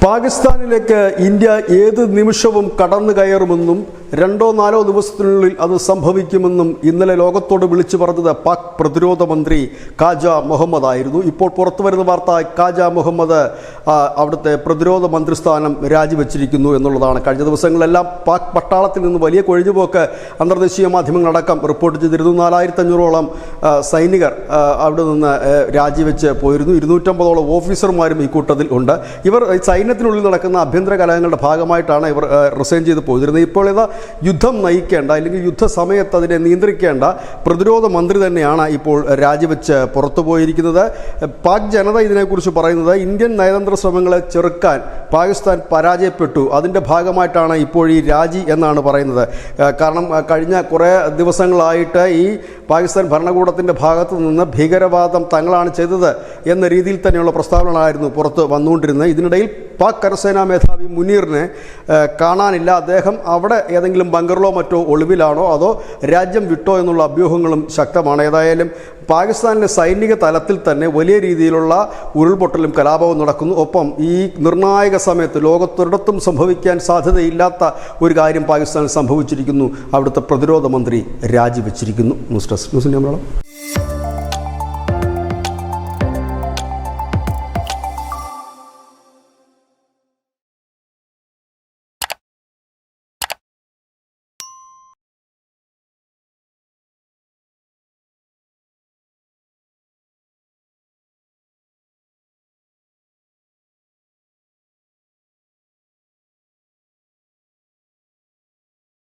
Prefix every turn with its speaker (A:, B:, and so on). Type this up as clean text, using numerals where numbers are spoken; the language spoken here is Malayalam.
A: പാകിസ്ഥാനിലേക്ക് ഇന്ത്യ ഏത് നിമിഷവും കടന്നു കയറുമെന്നും 2-4 ദിവസത്തിനുള്ളിൽ അത് സംഭവിക്കുമെന്നും ഇന്നലെ ലോകത്തോട് വിളിച്ചു പറഞ്ഞത് പാക് പ്രതിരോധ മന്ത്രി ഖാജ മുഹമ്മദ് ആയിരുന്നു. ഇപ്പോൾ പുറത്തുവരുന്ന വാർത്ത ഖാജ മുഹമ്മദ് അവിടുത്തെ പ്രതിരോധ മന്ത്രിസ്ഥാനം രാജിവെച്ചിരിക്കുന്നു എന്നുള്ളതാണ്. കഴിഞ്ഞ ദിവസങ്ങളെല്ലാം പാക് പട്ടാളത്തിൽ നിന്ന് വലിയ കൊഴിഞ്ഞുപോക്ക് അന്തർദേശീയ മാധ്യമങ്ങളടക്കം റിപ്പോർട്ട് ചെയ്തിരുന്നു. 4500ഓളം സൈനികർ അവിടെ നിന്ന് രാജിവെച്ച് പോയിരുന്നു. 250ഓളം ഓഫീസർമാരും ഈ കൂട്ടത്തിൽ ഉണ്ട്. ഇവർ സൈന്യത്തിനുള്ളിൽ നടക്കുന്ന ആഭ്യന്തര കലഹങ്ങളുടെ ഭാഗമായിട്ടാണ് ഇവർ റിസൈൻ ചെയ്ത് പോയിരുന്നത്. ഇപ്പോൾ ഇത് യുദ്ധം നയിക്കേണ്ട അല്ലെങ്കിൽ യുദ്ധസമയത്ത് അതിനെ നിയന്ത്രിക്കേണ്ട പ്രതിരോധ മന്ത്രി തന്നെയാണ് ഇപ്പോൾ രാജിവെച്ച് പുറത്തു പോയിരിക്കുന്നത്. പാക് ജനത ഇതിനെക്കുറിച്ച് പറയുന്നത് ഇന്ത്യൻ നയതന്ത്ര ശ്രമങ്ങളെ ചെറുക്കാൻ പാകിസ്ഥാൻ പരാജയപ്പെട്ടു, അതിൻ്റെ ഭാഗമായിട്ടാണ് ഇപ്പോൾ ഈ രാജി എന്നാണ് പറയുന്നത്. കാരണം കഴിഞ്ഞ കുറേ ദിവസങ്ങളായിട്ട് ഈ പാകിസ്ഥാൻ ഭരണകൂടത്തിൻ്റെ ഭാഗത്തു നിന്ന് ഭീകരവാദം തങ്ങളാണ് ചെയ്തത് എന്ന രീതിയിൽ തന്നെയുള്ള പ്രസ്താവനകളായിരുന്നു പുറത്ത് വന്നുകൊണ്ടിരുന്നത്. ഇതിനിടയിൽ പാക് കരസേനാ മേധാവി മുനീറിനെ കാണാനില്ല. അദ്ദേഹം അവിടെ ഏതെങ്കിലും ബങ്കറിലോ മറ്റോ ഒളിവിലാണോ അതോ രാജ്യം വിട്ടോ എന്നുള്ള അഭ്യൂഹങ്ങളും ശക്തമാണ്. ഏതായാലും പാകിസ്ഥാനിലെ സൈനിക തലത്തിൽ തന്നെ വലിയ രീതിയിലുള്ള ഉരുൾപൊട്ടലും കലാപവും നടക്കുന്നു. ഒപ്പം ഈ നിർണായക സമയത്ത് ലോകത്തൊരിടത്തും സംഭവിക്കാൻ സാധ്യതയില്ലാത്ത ഒരു കാര്യം പാകിസ്ഥാനിൽ സംഭവിച്ചിരിക്കുന്നു. അവിടുത്തെ പ്രതിരോധ മന്ത്രി രാജിവെച്ചിരിക്കുന്നു. ന്യൂസ് ഡെസ്ക് ന്യൂസിൻ്റെ മലയാളം.